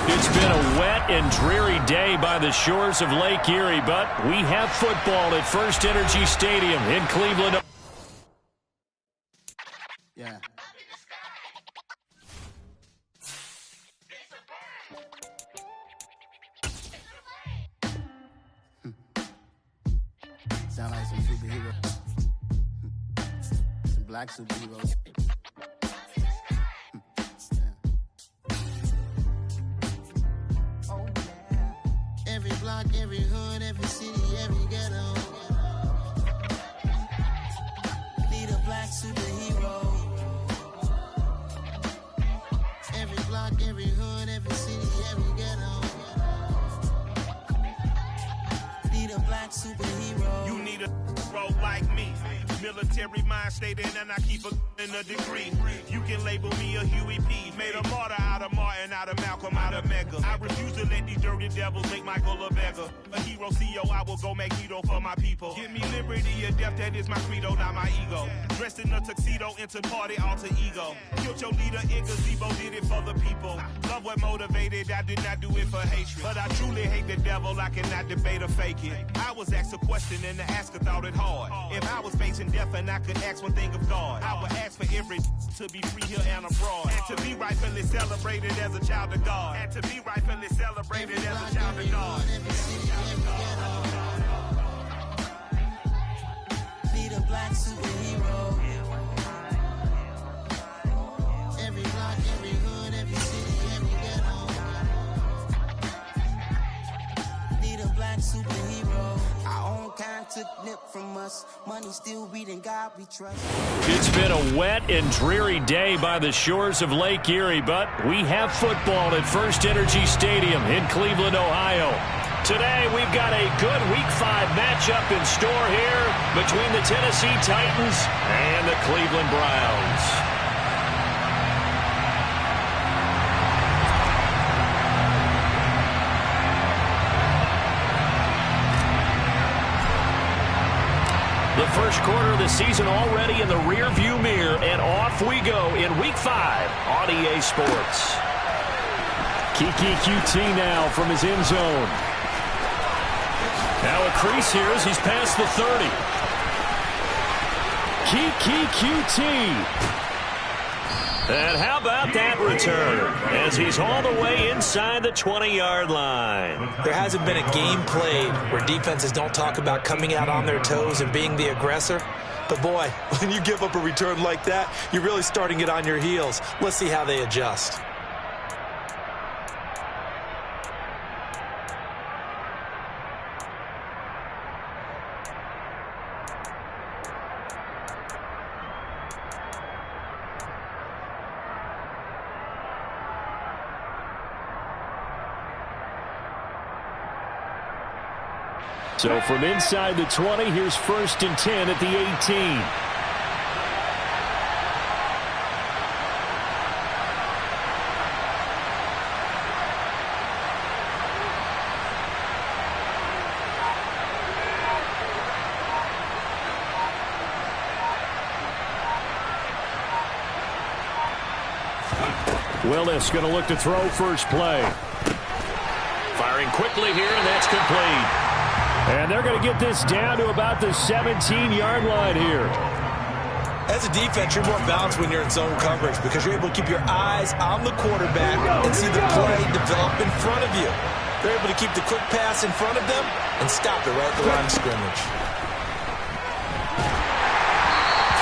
It's been a wet and dreary day by the shores of Lake Erie, but we have football at First Energy Stadium in Cleveland. Yeah. Sound like some superheroes. Some black superheroes. Every block, every hood, every city, every ghetto. Need a black superhero. Every block, every hood, every city, every ghetto. Need a black superhero. You need a hero like me. Military mind state and I keep a degree. You can label me a Huey P. Made a martyr out of Martin, out of Malcolm, out of Mega. I refuse to let these dirty devils make Michael a beggar. A hero CEO, I will go Magneto for my people. Give me liberty or death, that is my credo, not my ego. Dressed in a tuxedo, into party, alter ego. Killed your leader, in gazebo, did it for the people. Love what motivated, I did not do it for hatred. But I truly hate the devil, I cannot debate or fake it. I was asked a question and the asker thought it hard. If I was facing death and I could ask one thing of God, I would ask for every to be free here and abroad. And to be rightfully celebrated as a child of God. And to be rightfully celebrated as a child of God. Need a black superhero. Every block, every hood, every city, every ghetto. Need a black superhero. Our own kind took nip from us. Money still reading God we trust. It's been a wet and dreary day by the shores of Lake Erie, but we have football at First Energy Stadium in Cleveland, Ohio. Today, we've got a good Week 5 matchup in store here between the Tennessee Titans and the Cleveland Browns. The first quarter of the season already in the rear-view mirror, and off we go in Week 5 on EA Sports. Kiki QT now from his end zone. Now a crease here as he's past the 30. Kiki QT. And how about that return as he's all the way inside the 20-yard line. There hasn't been a game played where defenses don't talk about coming out on their toes and being the aggressor. But boy, when you give up a return like that, you're really starting it on your heels. Let's see how they adjust. So from inside the 20, here's 1st and 10 at the 18. Willis going to look to throw first play. Firing quickly here, and that's complete. And they're going to get this down to about the 17-yard line here. As a defense, you're more balanced when you're in zone coverage because you're able to keep your eyes on the quarterback and see the play develop in front of you. They're able to keep the quick pass in front of them and stop it right at the line of scrimmage.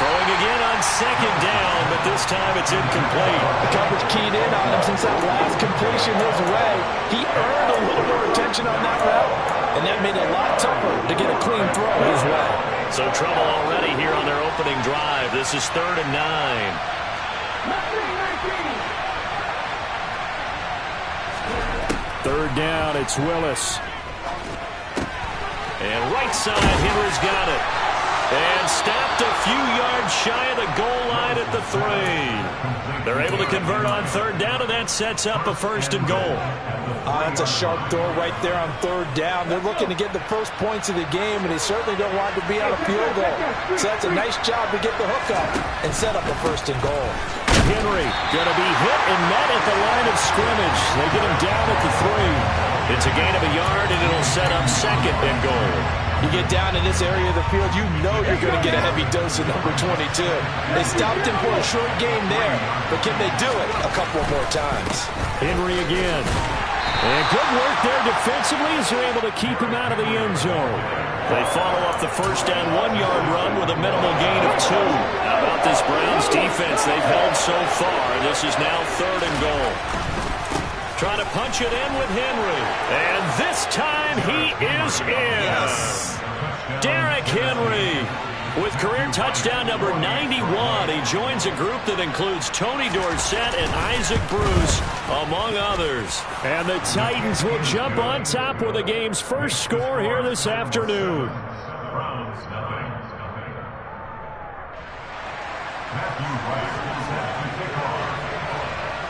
Throwing again on 2nd down, but this time it's incomplete. The coverage keyed in on him since that last completion his way. He earned a little more attention on that route, and that made it a lot tougher to get a clean throw his way. So trouble already here on their opening drive. This is 3rd and 9. Third down, it's Willis. And right side, Henry's got it. And stopped a few yards shy of the goal line at the 3. They're able to convert on 3rd down, and that sets up a 1st and goal. That's a sharp throw right there on 3rd down. They're looking to get the first points of the game, and they certainly don't want to be on a field goal. So that's a nice job to get the hook up and set up a 1st and goal. Henry going to be hit and met at the line of scrimmage. They get him down at the 3. It's a gain of a yard, and it'll set up 2nd and goal. You get down in this area of the field, you know you're going to get a heavy dose of number 22. They stopped him for a short game there, but can they do it a couple more times? Henry again. And good work there defensively as they're able to keep him out of the end zone. They follow up the first down 1-yard run with a minimal gain of 2. How about this Browns defense they've held so far? This is now 3rd and goal. Trying to punch it in with Henry. And this time he is in. Yes. Derrick Henry with career touchdown number 91. He joins a group that includes Tony Dorsett and Isaac Bruce, among others. And the Titans will jump on top with the game's first score here this afternoon.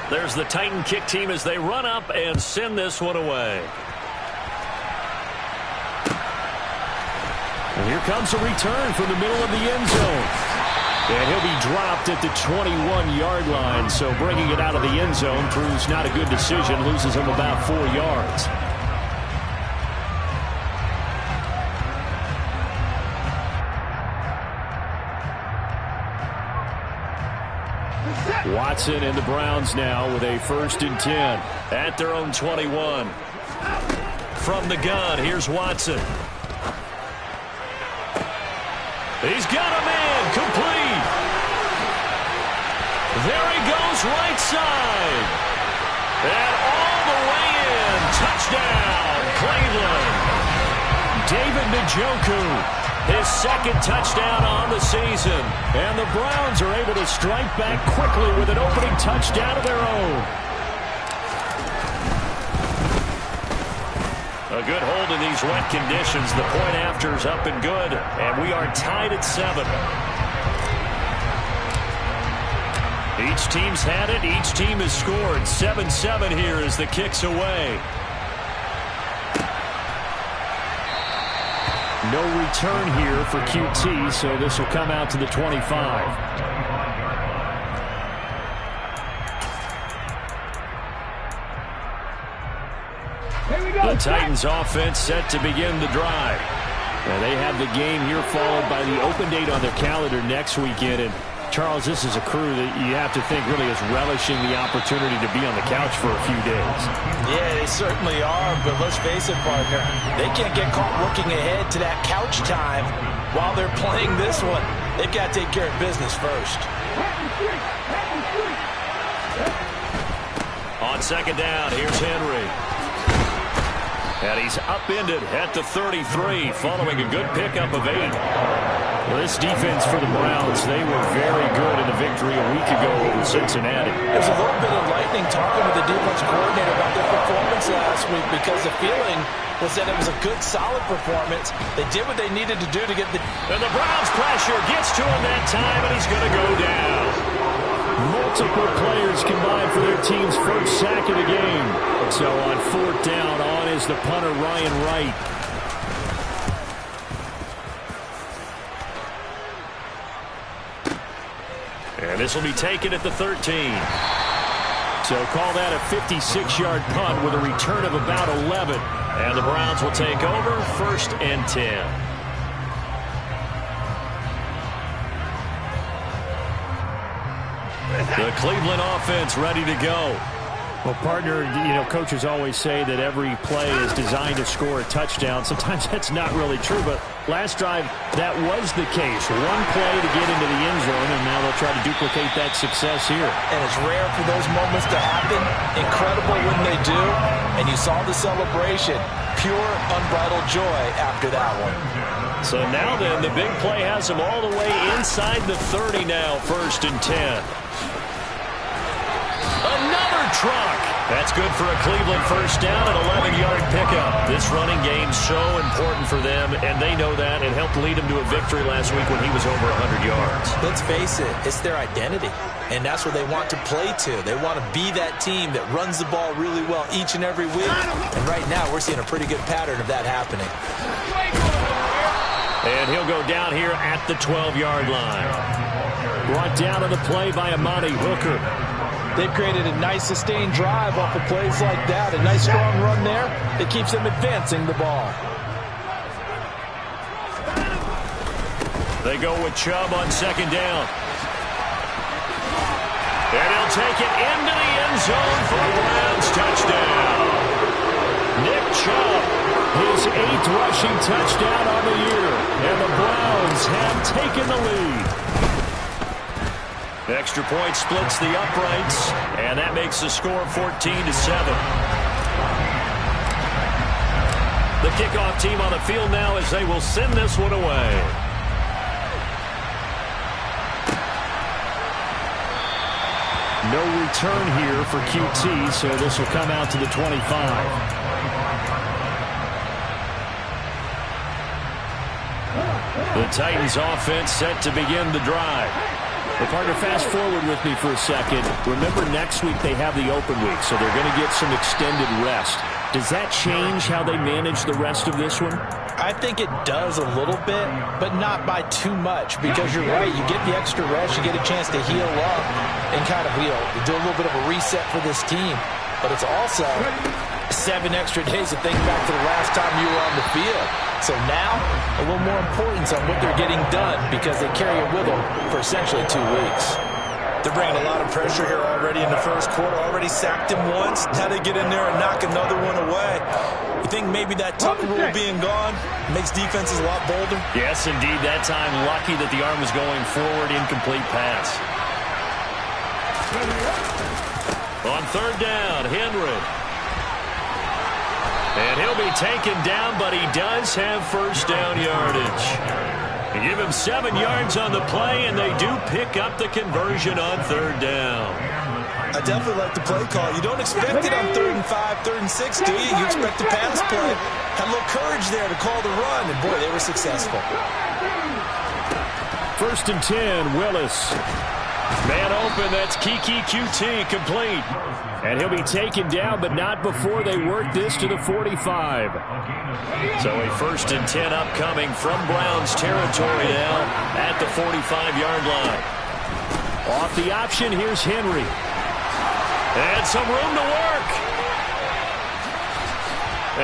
There's the Titan kick team as they run up and send this one away. And here comes a return from the middle of the end zone. And he'll be dropped at the 21-yard line. So bringing it out of the end zone proves not a good decision. Loses him about 4 yards. Watson and the Browns now with a 1st and 10 at their own 21. From the gun, here's Watson. He's got a man complete. There he goes, right side. And all the way in. Touchdown, Cleveland. David Njoku. His 2nd touchdown on the season. And the Browns are able to strike back quickly with an opening touchdown of their own. A good hold in these wet conditions. The point after's up and good. And we are tied at 7. Each team's had it. Each team has scored. 7-7 here as the kick's away. No return here for QT, so this will come out to the 25. The Titans offense set to begin the drive. And they have the game here followed by the open date on their calendar next weekend. And Charles, this is a crew that you have to think really is relishing the opportunity to be on the couch for a few days. Yeah, they certainly are, but let's face it, partner, they can't get caught looking ahead to that couch time while they're playing this one. They've got to take care of business first. On 2nd down, here's Henry. And he's upended at the 33 following a good pickup of 8. Well, this defense for the Browns, they were very good in the victory a week ago over Cincinnati. There's a little bit of lightning talking with the defense coordinator about their performance last week because the feeling was that it was a good, solid performance. They did what they needed to do to get the... And the Browns pressure gets to him that time, and he's going to go down. Multiple players combined for their team's first sack of the game. So on 4th down, on is the punter, Ryan Wright. And this will be taken at the 13. So call that a 56-yard punt with a return of about 11. And the Browns will take over 1st and 10. The Cleveland offense ready to go. Well, partner, you know, coaches always say that every play is designed to score a touchdown. Sometimes that's not really true, but last drive, that was the case. One play to get into the end zone, and now they'll try to duplicate that success here. And it's rare for those moments to happen. Incredible when they do. And you saw the celebration. Pure, unbridled joy after that one. So now then, the big play has them all the way inside the 30 now, 1st and 10. Another truck. That's good for a Cleveland first down, an 11-yard pickup. This running game's so important for them, and they know that. It helped lead them to a victory last week when he was over 100 yards. Let's face it, it's their identity, and that's what they want to play to. They want to be that team that runs the ball really well each and every week, and right now we're seeing a pretty good pattern of that happening. And he'll go down here at the 12-yard line. brought down on the play by Amani Hooker. They've created a nice sustained drive off of plays like that. A nice strong run there that keeps them advancing the ball. They go with Chubb on second down. And he'll take it into the end zone for a Browns touchdown. Nick Chubb, his 8th rushing touchdown on the year. And the Browns have taken the lead. Extra point splits the uprights, and that makes the score 14-7. The kickoff team on the field now as they will send this one away. No return here for QT, so this will come out to the 25. The Titans offense set to begin the drive. Well, partner, fast forward with me for a second. Remember, next week they have the open week, so they're going to get some extended rest. Does that change how they manage the rest of this one? I think it does a little bit, but not by too much, because you're right. You get the extra rest, you get a chance to heal up and kind of, do a little bit of a reset for this team. But it's also 7 extra days to think back to the last time you were on the field. So now, a little more importance on what they're getting done because they carry it with them for essentially 2 weeks. They're bringing a lot of pressure here already in the first quarter. Already sacked him once. Now they get in there and knock another one away. You think maybe that Tucker rule being gone makes defenses a lot bolder? Yes, indeed. That time, lucky that the arm was going forward. Incomplete pass. On third down, Henry. And he'll be taken down, but he does have first down yardage. They give him 7 yards on the play, and they do pick up the conversion on third down. I definitely like the play call. You don't expect it on 3rd and 5, 3rd and 6, do you? You expect the pass play. Had a little courage there to call the run, and boy, they were successful. 1st and 10, Willis. Man open, that's Kiki QT, complete. And he'll be taken down, but not before they work this to the 45. So a 1st and 10 upcoming from Browns territory now at the 45-yard line. Off the option, here's Henry. And some room to work.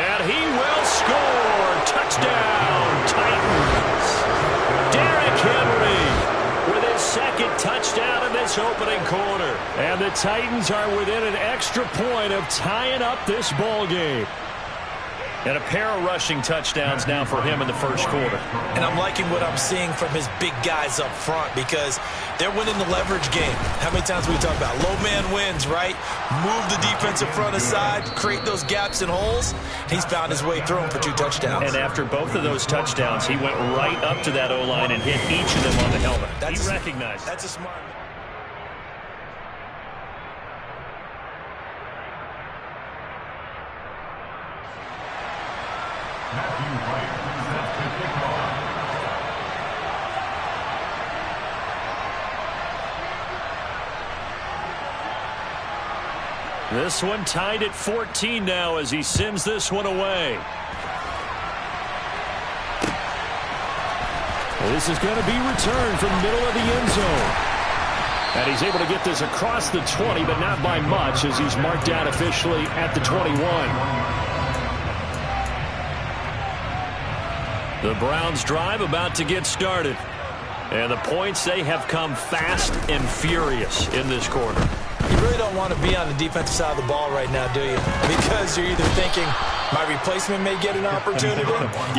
And he will score. Touchdown, Titans. Derrick Henry with his 2nd touchdown in this opening quarter. And the Titans are within an extra point of tying up this ball game. And a pair of rushing touchdowns now for him in the first quarter. And I'm liking what I'm seeing from his big guys up front because they're winning the leverage game. How many times we talk about low man wins, right? Move the defensive front aside, create those gaps and holes. He's found his way through them for 2 touchdowns. And after both of those touchdowns, he went right up to that O-line and hit each of them on the helmet. He recognized. That's a smart. This one tied at 14 now as he sends this one away. This is going to be returned from the middle of the end zone. And he's able to get this across the 20, but not by much as he's marked out officially at the 21. The Browns drive about to get started. And the points, they have come fast and furious in this quarter. You really don't want to be on the defensive side of the ball right now, do you? Because you're either thinking, my replacement may get an opportunity.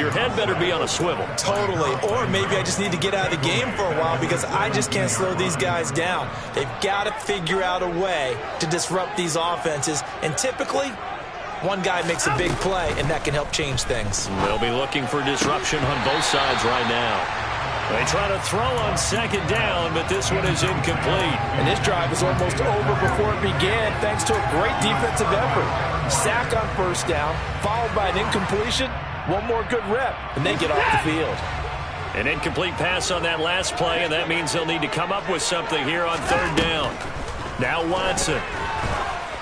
Your head better be on a swivel. Totally. Or maybe I just need to get out of the game for a while because I just can't slow these guys down. They've got to figure out a way to disrupt these offenses. And typically, one guy makes a big play, and that can help change things. They'll be looking for disruption on both sides right now. They try to throw on second down, but this one is incomplete. And this drive is almost over before it began thanks to a great defensive effort. Sack on first down, followed by an incompletion, one more good rep, and they get off the field. An incomplete pass on that last play, and that means they'll need to come up with something here on third down. Now Watson.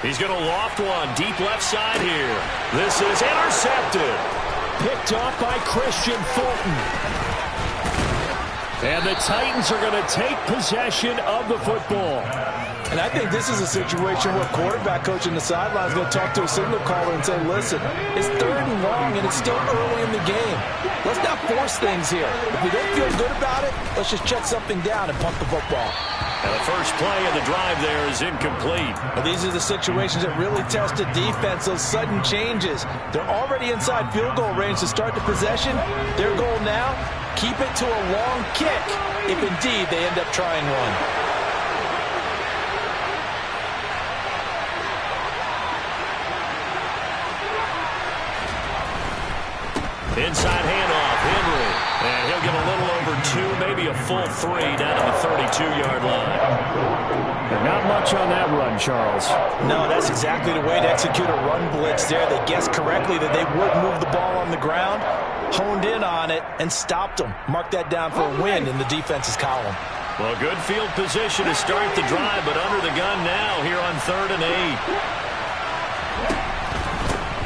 He's going to loft one deep left side here. This is intercepted. Picked off by Christian Fulton. And the Titans are going to take possession of the football. And I think this is a situation where quarterback coach in the sideline is going to talk to a signal caller and say, listen, it's 3rd and long and it's still early in the game. Let's not force things here. If we don't feel good about it, let's just check something down and punt the football. And the first play of the drive there is incomplete. Well, these are the situations that really test a defense, those sudden changes. They're already inside field goal range to start the possession. Their goal now, keep it to a long kick, if indeed they end up trying one. Inside handoff, Henry. And he'll get a little over 2, maybe a full 3 down to the 32-yard line. And not much on that run, Charles. No, that's exactly the way to execute a run blitz there. They guessed correctly that they would move the ball on the ground, honed in on it, and stopped them. Mark that down for a win in the defense's column. Well, good field position to start the drive, but under the gun now here on 3rd and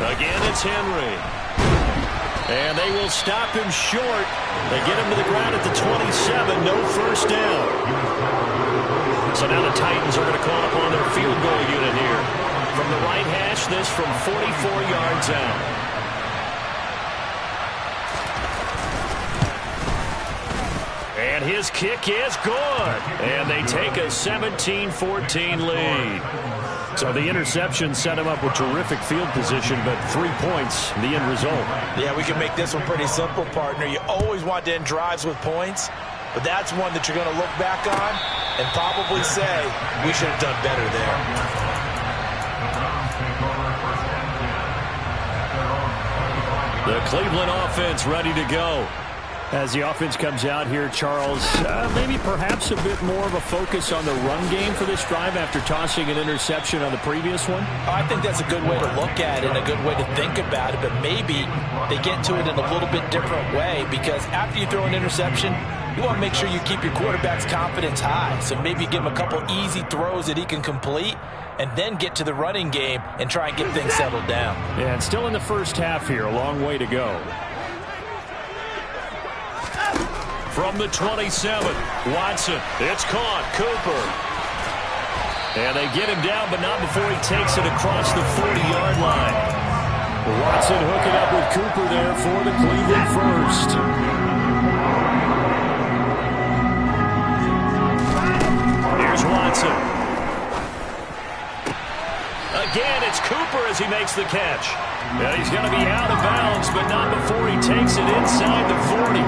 8. Again, it's Henry. And they will stop him short. They get him to the ground at the 27. No first down. So now the Titans are going to call upon their field goal unit here. From the right hash, this from 44 yards out. And his kick is good. And they take a 17-14 lead. So the interception set him up with terrific field position, but 3 points, the end result. Yeah, we can make this one pretty simple, partner. You always want to end drives with points, but that's one that you're going to look back on and probably say, we should have done better there. The Cleveland offense ready to go. As the offense comes out here, Charles, maybe perhaps a bit more of a focus on the run game for this drive after tossing an interception on the previous one? I think that's a good way to look at it and a good way to think about it, but maybe they get to it in a little bit different way, because after you throw an interception, you want to make sure you keep your quarterback's confidence high. So maybe give him a couple easy throws that he can complete, and then get to the running game and try and get things settled down. Yeah, and still in the first half here, a long way to go. From the 27, Watson. It's caught. Cooper. And they get him down, but not before he takes it across the 40-yard line. Watson hooking up with Cooper there for the Cleveland first. Here's Watson. Again, it's Cooper as he makes the catch. And he's going to be out of bounds, but not before he takes it inside the 40.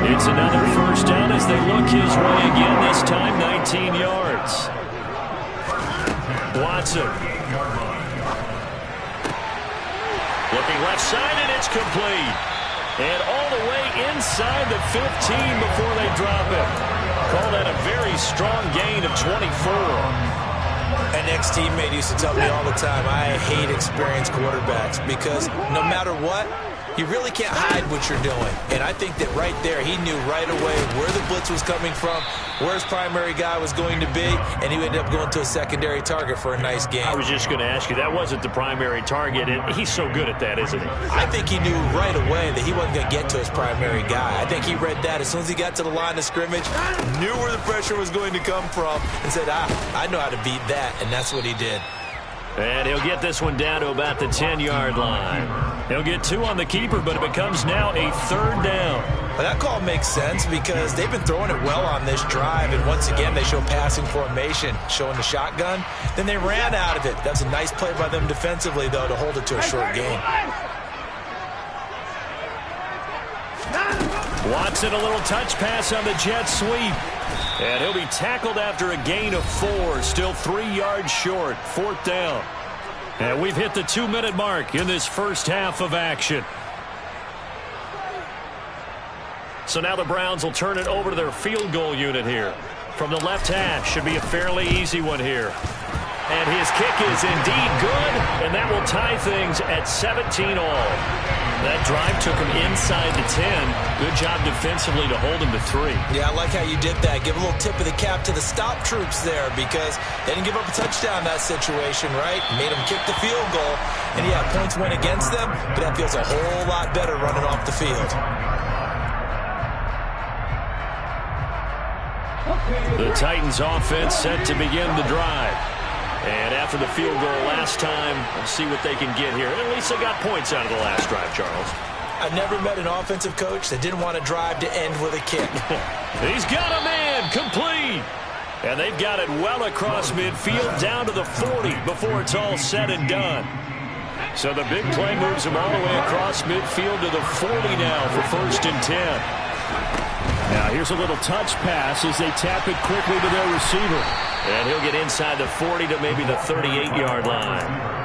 It's another first down as they look his way again, this time 19 yards. Watson. Looking left side, and it's complete. And all the way inside the 15 before they drop it. Call that a very strong gain of 24. An ex-teammate used to tell me all the time, I hate experienced quarterbacks, because no matter what, you really can't hide what you're doing. And I think that right there, he knew right away where the blitz was coming from, where his primary guy was going to be, and he ended up going to a secondary target for a nice game. I was just going to ask you, that wasn't the primary target, and he's so good at that, isn't he? I think he knew right away that he wasn't going to get to his primary guy. I think he read that as soon as he got to the line of scrimmage, knew where the pressure was going to come from, and said, I know how to beat that, and that's what he did. And he'll get this one down to about the 10-yard line. He'll get 2 on the keeper, but it becomes now a 3rd down. Well, that call makes sense because they've been throwing it well on this drive, and once again they show passing formation, showing the shotgun. Then they ran out of it. That's a nice play by them defensively, though, to hold it to a short gain. Watson, a little touch pass on the jet sweep. And he'll be tackled after a gain of 4. Still 3 yards short. 4th down. And we've hit the 2-minute mark in this first half of action. So now the Browns will turn it over to their field goal unit here. From the left hash, should be a fairly easy one here. And his kick is indeed good, and that will tie things at 17 all. That drive took him inside the 10. Good job defensively to hold him to 3. Yeah, I like how you did that. Give a little tip of the cap to the stop troops there, because they didn't give up a touchdown in that situation, right? Made them kick the field goal, and yeah, points went against them, but that feels a whole lot better running off the field. The Titans offense set to begin the drive. And after the field goal last time, let's see what they can get here. At least they got points out of the last drive, Charles. I've never met an offensive coach that didn't want to drive to end with a kick. He's got a man, complete. And they've got it well across midfield down to the 40 before it's all said and done. So the big play moves him all the way across midfield to the 40 now for 1st and 10. Now here's a little touch pass as they tap it quickly to their receiver. And he'll get inside the 40 to maybe the 38-yard line.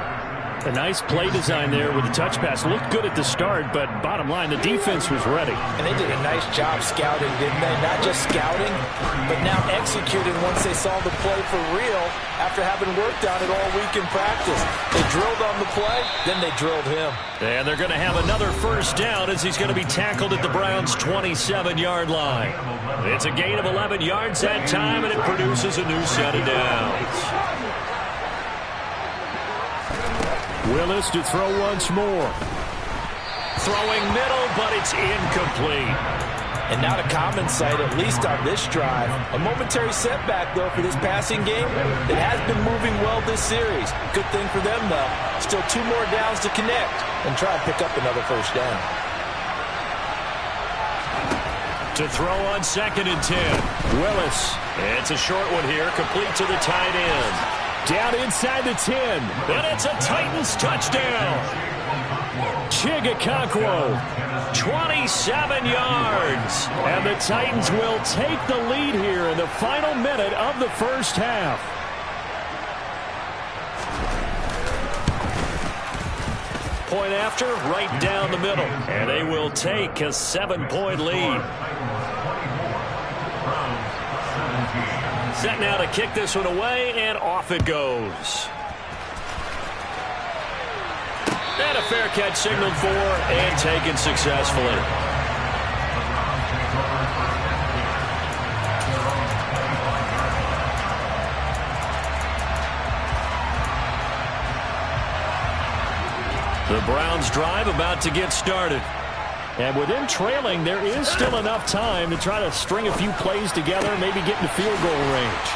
A nice play design there with the touch pass. Looked good at the start, but bottom line, the defense was ready. And they did a nice job scouting, didn't they? Not just scouting, but now executing once they saw the play for real after having worked on it all week in practice. They drilled on the play, then they drilled him. And they're going to have another 1st down as he's going to be tackled at the Browns' 27-yard line. It's a gain of 11 yards that time, and it produces a new set of downs. Willis to throw once more. Throwing middle, but it's incomplete. And not a common sight, at least on this drive. A momentary setback, though, for this passing game. It has been moving well this series. Good thing for them, though. Still 2 more downs to connect and try and pick up another 1st down. To throw on 2nd and 10. Willis. It's a short one here, complete to the tight end. Down inside the 10. And it's a Titans touchdown. Chigakonkwo, 27 yards. And the Titans will take the lead here in the final minute of the 1st half. Point after, right down the middle. And they will take a 7-point lead. Set now to kick this one away, and off it goes. And a fair catch signaled for and taken successfully. The Browns drive about to get started. And with them trailing, there is still enough time to try to string a few plays together, maybe get into field goal range.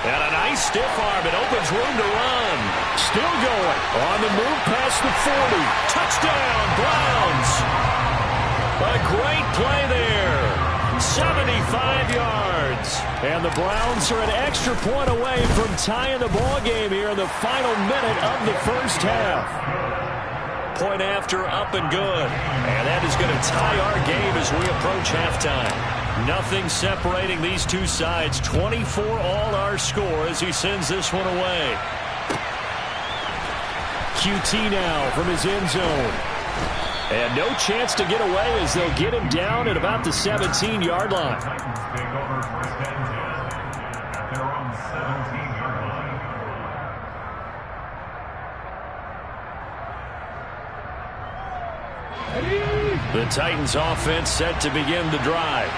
And a nice stiff arm. It opens room to run. Still going. On the move past the 40. Touchdown, Browns. A great play there. 75 yards. And the Browns are an extra point away from tying the ball game here in the final minute of the 1st half. Point after, up and good. And that is going to tie our game as we approach halftime. Nothing separating these two sides. 24 all our score as he sends this one away. QT now from his end zone. And no chance to get away as they'll get him down at about the 17-yard line. The Titans offense set to begin the drive.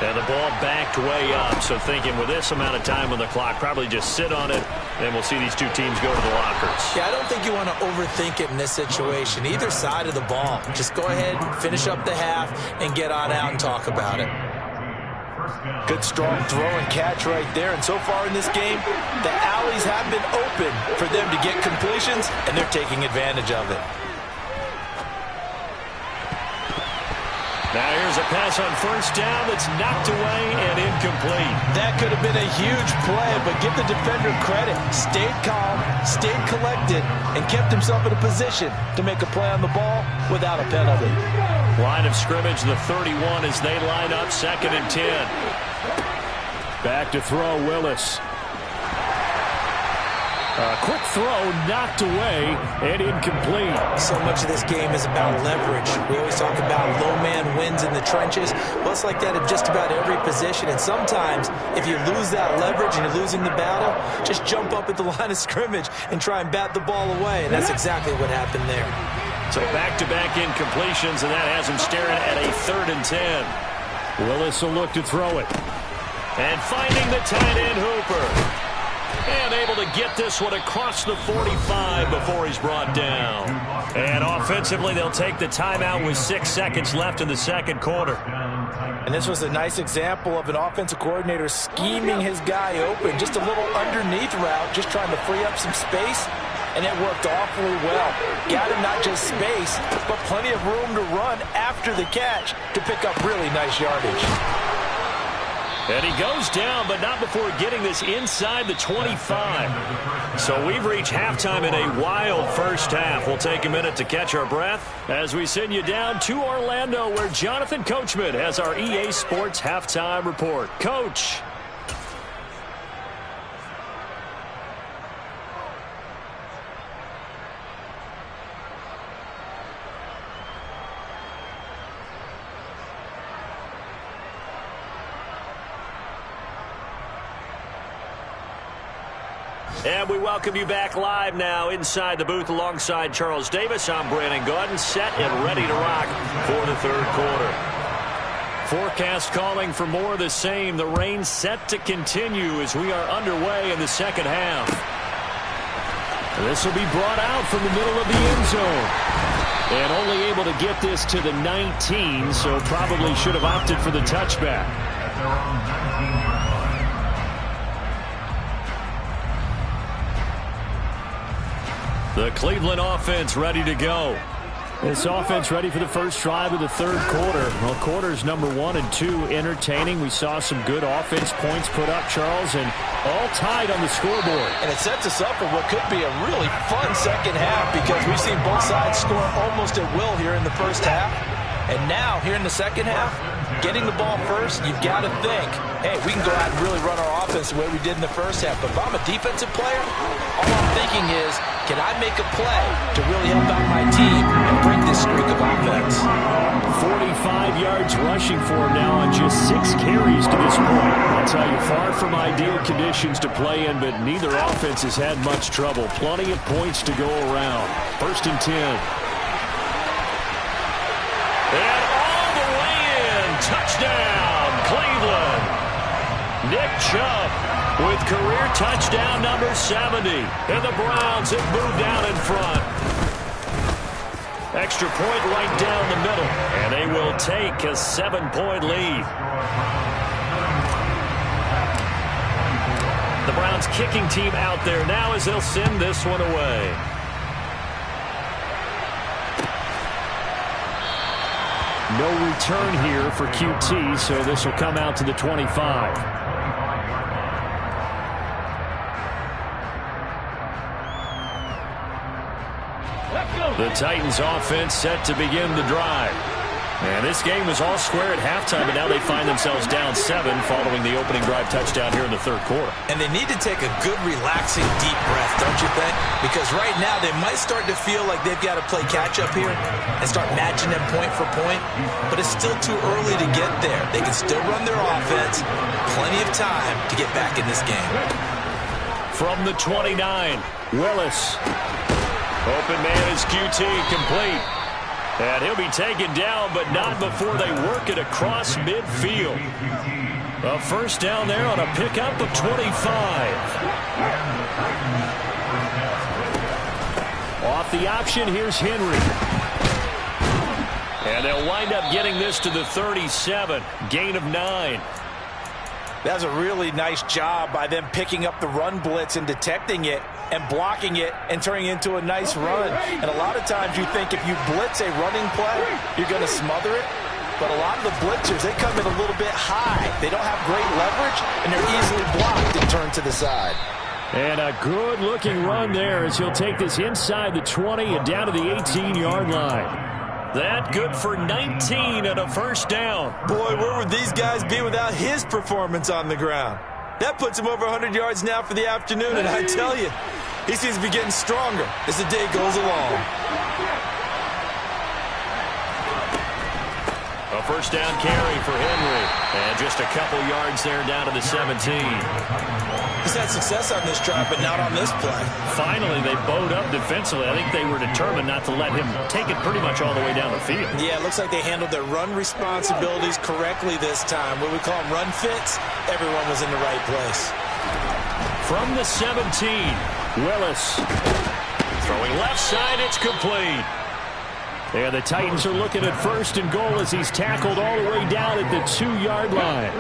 And the ball backed way up. So thinking with this amount of time on the clock, probably just sit on it, and we'll see these two teams go to the lockers. Yeah, I don't think you want to overthink it in this situation. Either side of the ball. Just go ahead, finish up the half, and get on out and talk about it. Good strong throw and catch right there. And so far in this game, the alleys have been open for them to get completions, and they're taking advantage of it. Now here's a pass on 1st down that's knocked away and incomplete. That could have been a huge play, but give the defender credit. Stayed calm, stayed collected, and kept himself in a position to make a play on the ball without a penalty. Line of scrimmage, the 31 as they line up 2nd and 10. Back to throw, Willis. A quick throw knocked away and incomplete. So much of this game is about leverage. We always talk about low man wins in the trenches. Well, it's like that at just about every position. And sometimes, if you lose that leverage and you're losing the battle, just jump up at the line of scrimmage and try and bat the ball away. And that's exactly what happened there. So back-to-back incompletions, and that has him staring at a 3rd and 10. Willis will look to throw it. And finding the tight end Hooper. And able to get this one across the 45 before he's brought down. And offensively, they'll take the timeout with 6 seconds left in the 2nd quarter. And this was a nice example of an offensive coordinator scheming his guy open. Just a little underneath route, just trying to free up some space. And it worked awfully well. Got him not just space, but plenty of room to run after the catch to pick up really nice yardage. And he goes down, but not before getting this inside the 25. So we've reached halftime in a wild first half. We'll take a minute to catch our breath as we send you down to Orlando, where Jonathan Coachman has our EA Sports halftime report. Coach. And we welcome you back live now inside the booth alongside Charles Davis. I'm Brandon Gordon, set and ready to rock for the third quarter. Forecast calling for more of the same. The rain set to continue as we are underway in the second half. This will be brought out from the middle of the end zone. And only able to get this to the 19, so probably should have opted for the touchback. The Cleveland offense ready to go. This offense ready for the first drive of the third quarter. Well, quarters number 1 and 2 entertaining. We saw some good offense points put up, Charles, and all tied on the scoreboard. And it sets us up for what could be a really fun second half, because we've seen both sides score almost at will here in the first half. And now, here in the second half, getting the ball first, you've got to think, hey, we can go out and really run our offense the way we did in the first half. But if I'm a defensive player, all I'm thinking is, can I make a play to really help out my team and break this streak of offense? 45 yards rushing for him now on just 6 carries to this point. I'll tell you, far from ideal conditions to play in, but neither offense has had much trouble. Plenty of points to go around. 1st and 10. And all the way in. Touchdown, Cleveland. Nick Chubb with career touchdown number 70. And the Browns have moved out in front. Extra point right down the middle. And they will take a 7-point lead. The Browns kicking team out there now as they'll send this one away. No return here for QT, so this will come out to the 25. The Titans offense set to begin the drive. And this game was all square at halftime, but now they find themselves down 7 following the opening drive touchdown here in the third quarter. And they need to take a good, relaxing, deep breath, don't you think? Because right now they might start to feel like they've got to play catch-up here and start matching them point for point. But it's still too early to get there. They can still run their offense. Plenty of time to get back in this game. From the 29, Willis. Open man is QT, complete. And he'll be taken down, but not before they work it across midfield. A first down there on a pickup of 25. Off the option, here's Henry. And they'll wind up getting this to the 37. Gain of 9. That's a really nice job by them picking up the run blitz and detecting it and blocking it and turning it into a nice run. And a lot of times you think if you blitz a running play, you're going to smother it. But a lot of the blitzers, they come in a little bit high. They don't have great leverage, and they're easily blocked and turned to the side. And a good-looking run there as he'll take this inside the 20 and down to the 18-yard line. That good for 19 and a first down. Boy, where would these guys be without his performance on the ground? That puts him over 100 yards now for the afternoon, and I tell you, he seems to be getting stronger as the day goes along. A first down carry for Henry. And just a couple yards there down to the 17. He's had success on this drive, but not on this play. Finally, they bowed up defensively. I think they were determined not to let him take it pretty much all the way down the field. Yeah, it looks like they handled their run responsibilities correctly this time. What we call them run fits, everyone was in the right place. From the 17, Willis. Throwing left side, it's complete. And the Titans are looking at 1st and goal as he's tackled all the way down at the 2-yard line.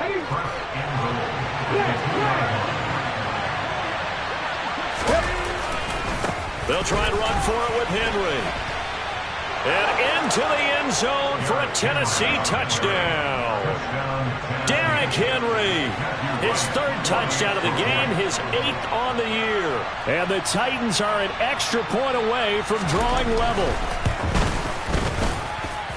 They'll try and run for it with Henry. And into the end zone for a Tennessee touchdown. Derrick Henry, his 3rd touchdown of the game, his 8th on the year. And the Titans are an extra point away from drawing level.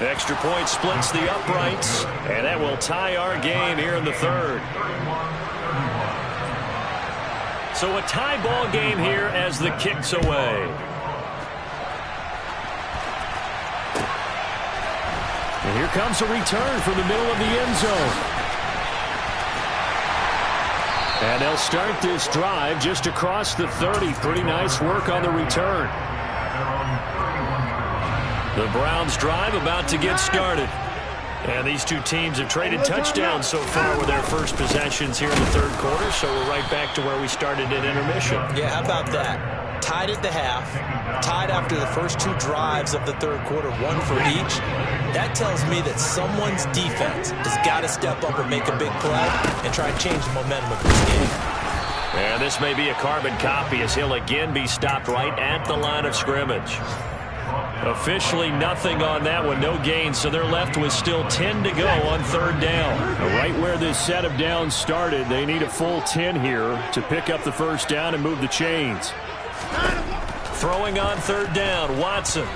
Extra point splits the uprights, and that will tie our game here in the 3rd. So a tie ball game here as the kick's away. And here comes a return from the middle of the end zone. And they'll start this drive just across the 30. Pretty nice work on the return. The Browns drive about to get started. And these two teams have traded touchdowns so far with their first possessions here in the 3rd quarter, so we're right back to where we started at intermission. Yeah, how about that? Tied at the half, tied after the first 2 drives of the 3rd quarter, 1 for each. That tells me that someone's defense has got to step up and make a big play and try and change the momentum of this game. And this may be a carbon copy as he'll again be stopped right at the line of scrimmage. Officially nothing on that one, no gain, so they're left with still 10 to go on 3rd down. Right where this set of downs started, they need a full 10 here to pick up the 1st down and move the chains. Throwing on 3rd down, Watson.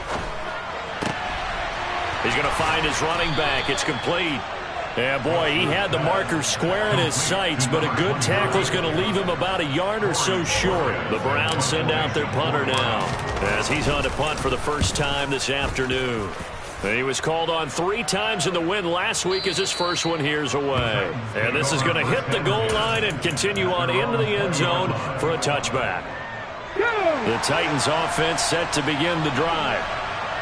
He's going to find his running back. It's complete. Yeah, boy, he had the marker square in his sights, but a good tackle is going to leave him about a yard or so short. The Browns send out their punter now as he's on to punt for the first time this afternoon. He was called on 3 times in the win last week as his first one here's away. And this is going to hit the goal line and continue on into the end zone for a touchback. The Titans offense set to begin the drive.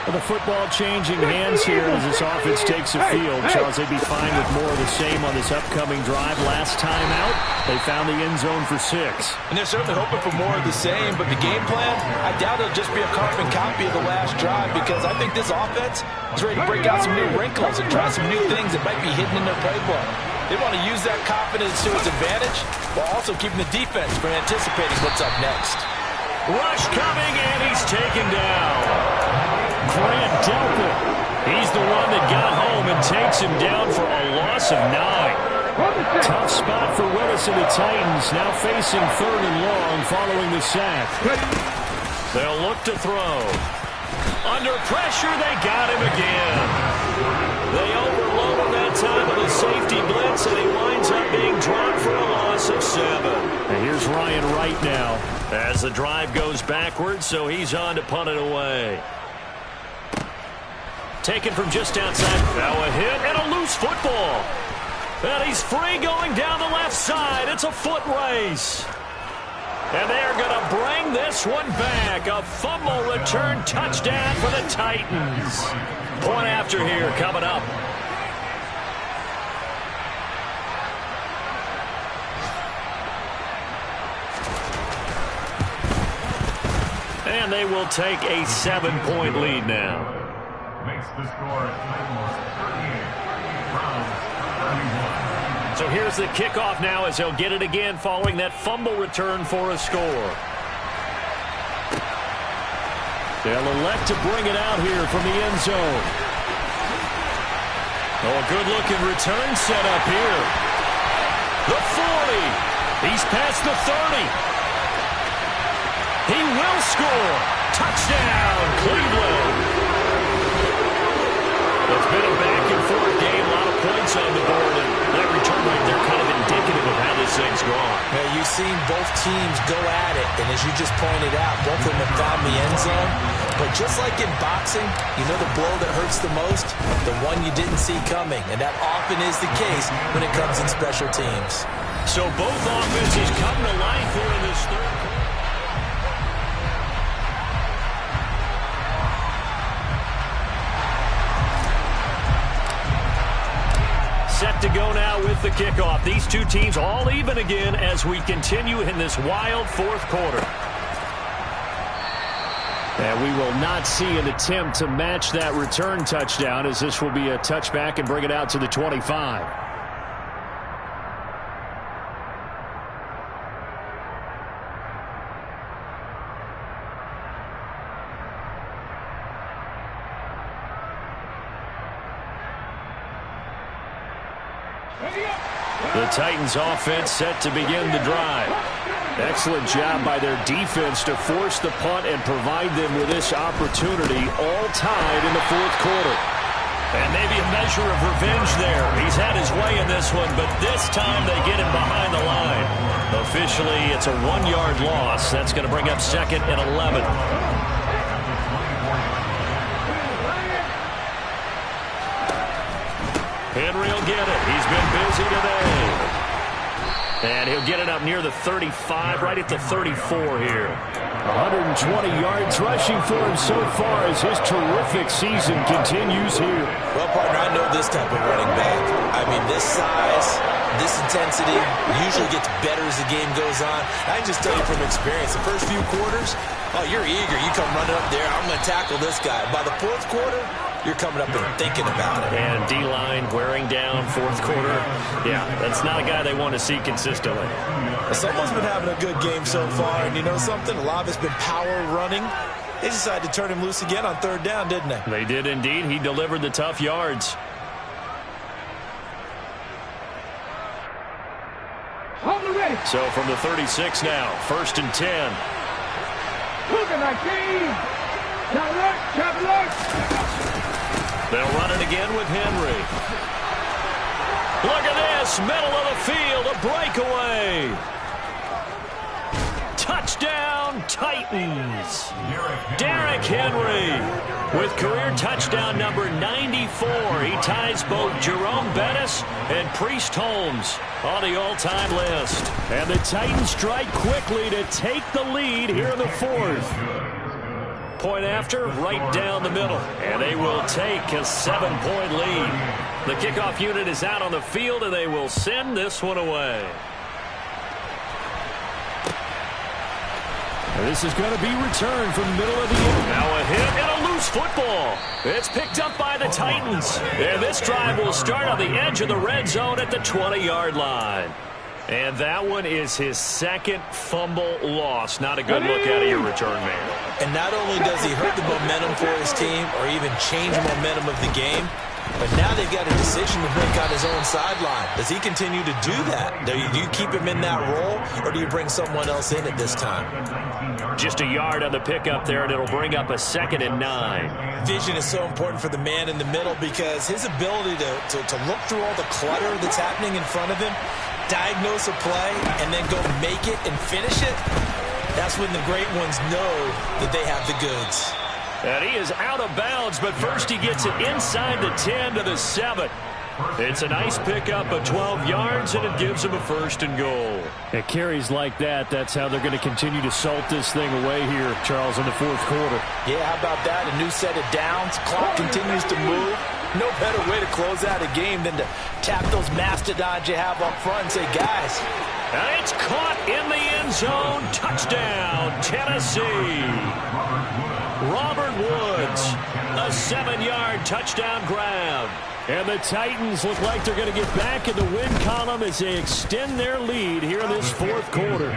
The football changing hands here as this offense takes the field. Charles, they'd be fine with more of the same on this upcoming drive. Last time out, they found the end zone for 6. And they're certainly hoping for more of the same, but the game plan, I doubt it'll just be a carbon copy of the last drive because I think this offense is ready to break out some new wrinkles and try some new things that might be hidden in their playbook. They want to use that confidence to its advantage while also keeping the defense from anticipating what's up next. Rush coming, and he's taken down. Grant Delpit. He's the one that got home and takes him down for a loss of 9. Tough spot for Willis and the Titans, now facing 3rd and long following the sack. They'll look to throw. Under pressure, they got him again. They overloaded that time with a safety blitz, and he winds up being dropped for a loss of 7. And here's Ryan Wright now. As the drive goes backwards, so he's on to punt it away. Taken from just outside. Now a hit and a loose football. And he's free going down the left side. It's a foot race. And they are going to bring this one back. A fumble return touchdown for the Titans. Point after here coming up. And they will take a 7-point lead now. Makes the score Titans 38, Browns 31. So here's the kickoff now as he'll get it again following that fumble return for a score. They'll elect to bring it out here from the end zone. Oh, a good-looking return set up here. The 40. He's past the 30. He will score. Touchdown, Cleveland. It's been a back-and-forth game, a lot of points on the board, and that return right there kind of indicative of how this thing's gone. Yeah, you've seen both teams go at it, and as you just pointed out, both of them have found the end zone. But just like in boxing, you know the blow that hurts the most? The one you didn't see coming, and that often is the case when it comes in special teams. So both offenses come to life here in this 3rd quarter. Set to go now with the kickoff. These two teams all even again as we continue in this wild 4th quarter. And we will not see an attempt to match that return touchdown, as this will be a touchback and bring it out to the 25. The Titans offense set to begin the drive. Excellent job by their defense to force the punt and provide them with this opportunity, all tied in the fourth quarter. And maybe a measure of revenge there. He's had his way in this one, but this time they get him behind the line. Officially, it's a 1-yard loss. That's going to bring up 2nd and 11. Henry will get it. He's been busy today. And he'll get it up near the 35, right at the 34 here. 120 yards rushing for him so far as his terrific season continues here. Well, partner, I know this type of running back. I mean, this size, this intensity usually gets better as the game goes on. I can just tell you from experience, the first few quarters, oh, you're eager. You come running up there, I'm going to tackle this guy. By the fourth quarter, you're coming up and thinking about it. And D-line wearing down fourth quarter. Yeah, that's not a guy they want to see consistently. Someone's been having a good game so far, and you know something? A lot of it's been power running. They decided to turn him loose again on 3rd down, didn't they? They did indeed. He delivered the tough yards. So from the 36 now, 1st and 10. Look at that game! They'll run it again with Henry. Look at this, middle of the field, a breakaway. Touchdown, Titans. Derrick Henry with career touchdown number 94. He ties both Jerome Bettis and Priest Holmes on the all-time list. And the Titans strike quickly to take the lead here in the 4th. Point after, right down the middle. And they will take a 7-point lead. The kickoff unit is out on the field, and they will send this one away. This is going to be returned from the middle of the end. Now a hit and a loose football. It's picked up by the Titans. And this drive will start on the edge of the red zone at the 20-yard line. And that one is his 2nd fumble loss. Not a good look out of your return man. And not only does he hurt the momentum for his team or even change the momentum of the game, but now they've got a decision to make on his own sideline. Does he continue to do that? Do you keep him in that role, or do you bring someone else in at this time? Just a yard on the pickup there, and it'll bring up a 2nd and 9. Vision is so important for the man in the middle because his ability to look through all the clutter that's happening in front of him, diagnose a play, and then go make it and finish it, that's when the great ones know that they have the goods. And he is out of bounds, but first he gets it inside the 10 to the 7. It's a nice pickup of 12 yards, and it gives him a 1st and goal. At carries like that, that's how they're going to continue to salt this thing away here, Charles, in the 4th quarter. Yeah, how about that? A new set of downs. Clock continues to move. No better way to close out a game than to tap those mastodons you have up front and say, guys. And it's caught in the end zone. Touchdown, Tennessee. Robert Woods, a 7-yard touchdown grab. And the Titans look like they're going to get back in the win column as they extend their lead here in this 4th quarter.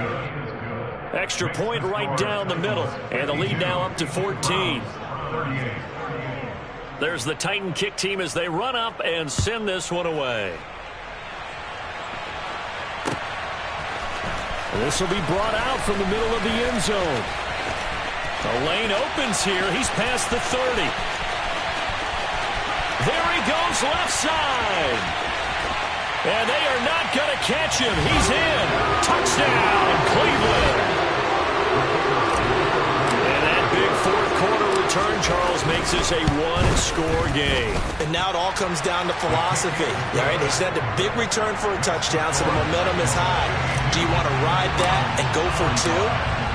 Extra point right down the middle. And the lead now up to 14. There's the Titan kick team as they run up and send this one away. This will be brought out from the middle of the end zone. The lane opens here. He's past the 30. There he goes left side. And they are not going to catch him. He's in. Touchdown, Cleveland. And that big 4th quarter return, Charles, makes this a 1-score game. And now it all comes down to philosophy. All right, they said a big return for a touchdown, so the momentum is high. Do you want to ride that and go for 2?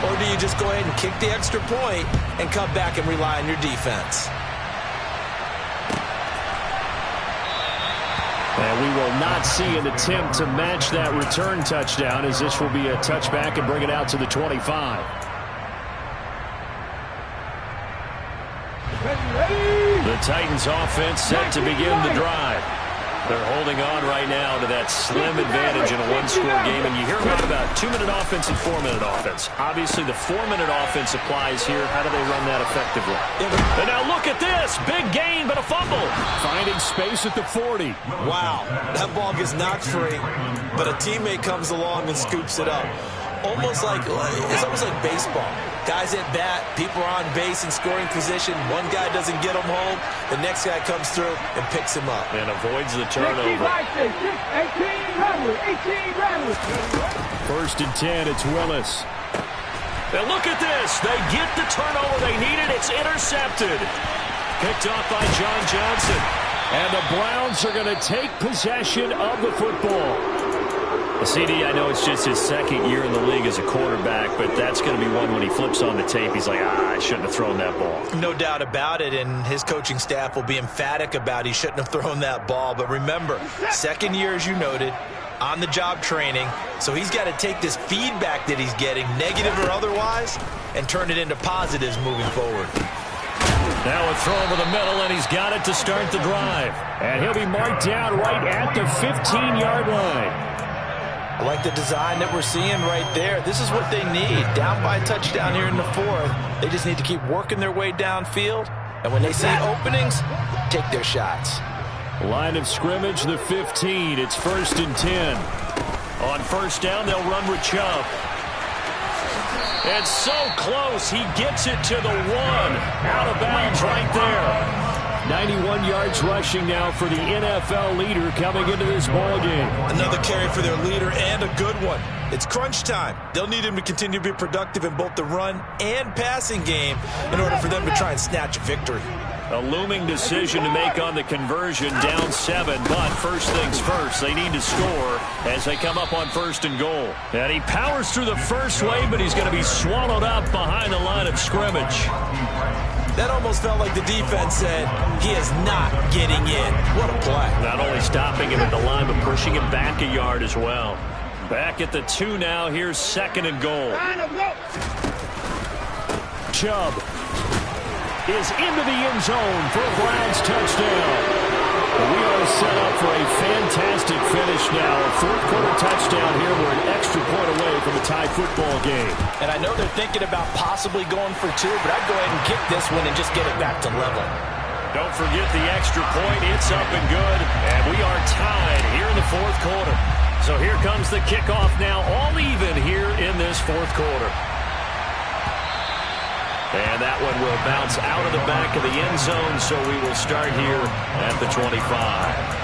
Or do you just go ahead and kick the extra point and come back and rely on your defense? And we will not see an attempt to match that return touchdown, as this will be a touchback and bring it out to the 25. The Titans offense set to begin the drive. They're holding on right now to that slim advantage in a one-score game, and you hear a lot about 2-minute offense and 4-minute offense. Obviously, the 4-minute offense applies here. How do they run that effectively? And now look at this. Big gain, but a fumble. Finding space at the 40. Wow, that ball gets knocked free, but a teammate comes along and scoops it up. It's almost like baseball. Guys at bat, people are on base in scoring position. One guy doesn't get him home. The next guy comes through and picks him up. And avoids the turnover. 18 rattlers. 1st and 10, it's Willis. And look at this. They get the turnover they needed. It's intercepted. Picked off by John Johnson. And the Browns are going to take possession of the football. CD, I know it's just his 2nd year in the league as a quarterback, but that's going to be one when he flips on the tape. He's like, I shouldn't have thrown that ball. No doubt about it, and his coaching staff will be emphatic about he shouldn't have thrown that ball. But remember, 2nd year, as you noted, on-the-job training, so he's got to take this feedback that he's getting, negative or otherwise, and turn it into positives moving forward. Now a throw over the middle, and he's got it to start the drive. And he'll be marked down right at the 15-yard line. I like the design that we're seeing right there. This is what they need. Down by a touchdown here in the 4th. They just need to keep working their way downfield. And when they see openings, take their shots. Line of scrimmage, the 15. It's 1st and 10. On 1st down, they'll run with Chubb. And so close, he gets it to the 1. Out of bounds right there. 91 yards rushing now for the NFL leader coming into this ball game. Another carry for their leader, and a good one. It's crunch time. They'll need him to continue to be productive in both the run and passing game in order for them to try and snatch a victory. A looming decision to make on the conversion, down 7, but first things first, they need to score as they come up on 1st and goal. And he powers through the first wave, but he's going to be swallowed up behind the line of scrimmage. That almost felt like the defense said, he is not getting in. What a play. Not only stopping him at the line, but pushing him back a yard as well. Back at the 2 now. Here's 2nd and goal. Chubb is into the end zone for a Browns touchdown. We are set up for a fantastic finish now. A 4th-quarter touchdown here. We're an extra point away from a tie football game. And I know they're thinking about possibly going for 2, but I'd go ahead and kick this one and just get it back to level. Don't forget the extra point. It's up and good. And we are tied here in the 4th quarter. So here comes the kickoff now, all even here in this 4th quarter. And that one will bounce out of the back of the end zone, so we will start here at the 25.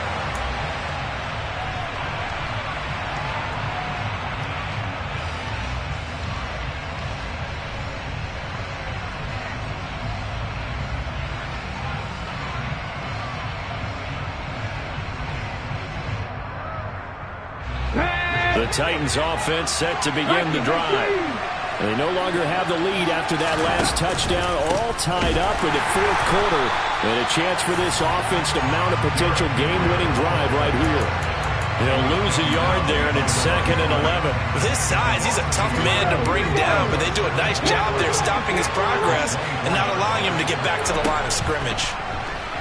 The Titans offense set to begin the drive. They no longer have the lead after that last touchdown, all tied up in the 4th quarter. And a chance for this offense to mount a potential game-winning drive right here. They'll lose a yard there, and it's 2nd and 11. With his size, he's a tough man to bring down, but they do a nice job there stopping his progress and not allowing him to get back to the line of scrimmage.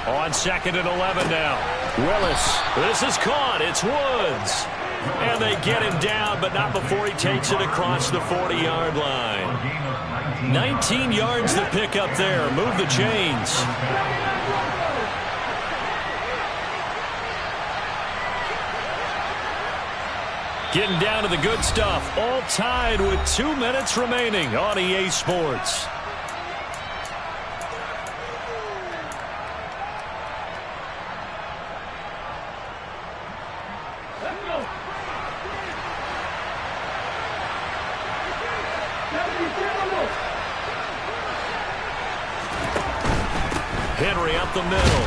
On 2nd and 11 now. Willis, this is caught. It's Woods. And they get him down, but not before he takes it across the 40-yard line. 19 yards to pick up there. Move the chains. Getting down to the good stuff. All tied with 2 minutes remaining on EA Sports. Henry up the middle.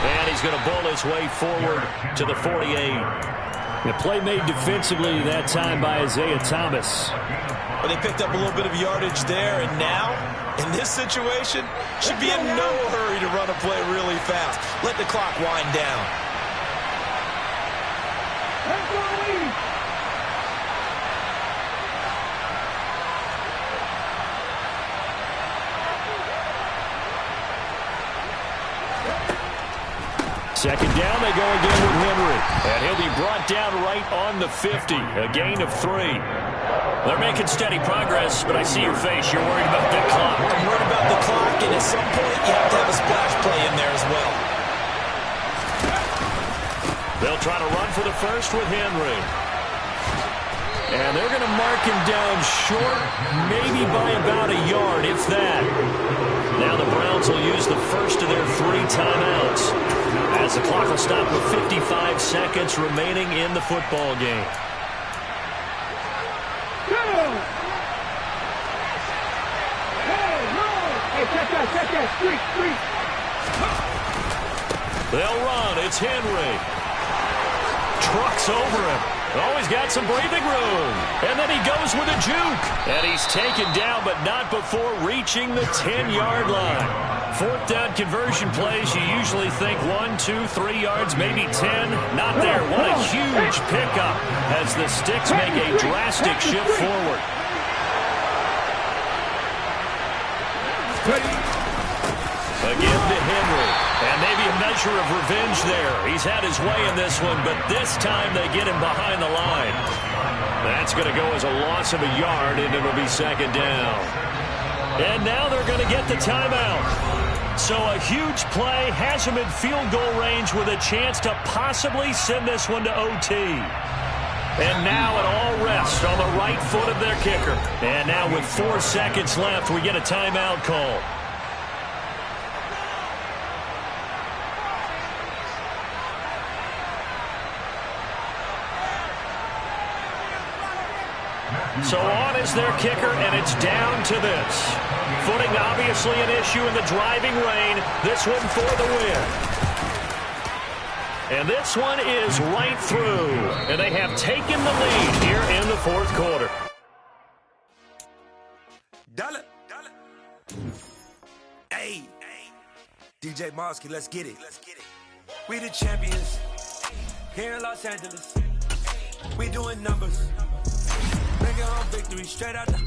And he's going to bowl his way forward to the 48. The play made defensively that time by Isaiah Thomas. Well, they picked up a little bit of yardage there, and now, in this situation, should be in no hurry to run a play really fast. Let the clock wind down. Second down, they go again with Henry. And he'll be brought down right on the 50, a gain of 3. They're making steady progress, but I see your face. You're worried about the clock. I'm worried about the clock, and at some point, you have to have a splash play in there as well. They'll try to run for the first with Henry. And they're going to mark him down short, maybe by about a yard, if that. Now the Browns will use the first of their 3 timeouts, as the clock will stop with 55 seconds remaining in the football game. They'll run. It's Henry. Trucks over him. Oh, he's got some breathing room. And then he goes with a juke. And he's taken down, but not before reaching the 10-yard line. 4th down conversion plays, you usually think 1, 2, 3 yards, maybe 10. Not there. What a huge pickup as the Sticks make a drastic shift forward. Again to Henry. And maybe a measure of revenge there. He's had his way in this one, but this time they get him behind the line. That's going to go as a loss of a yard, and it'll be 2nd down. And now they're going to get the timeout. So a huge play has him in field goal range with a chance to possibly send this one to OT. And now it all rests on the right foot of their kicker. And now with 4 seconds left, we get a timeout call. So on is their kicker, and it's down to this. Footing obviously an issue in the driving rain. This one for the win. And this one is right through. And they have taken the lead here in the 4th quarter. Dollar. Hey. DJ Mosky, let's get it. We the champions here in Los Angeles. We doing numbers. Bring it home victory straight out the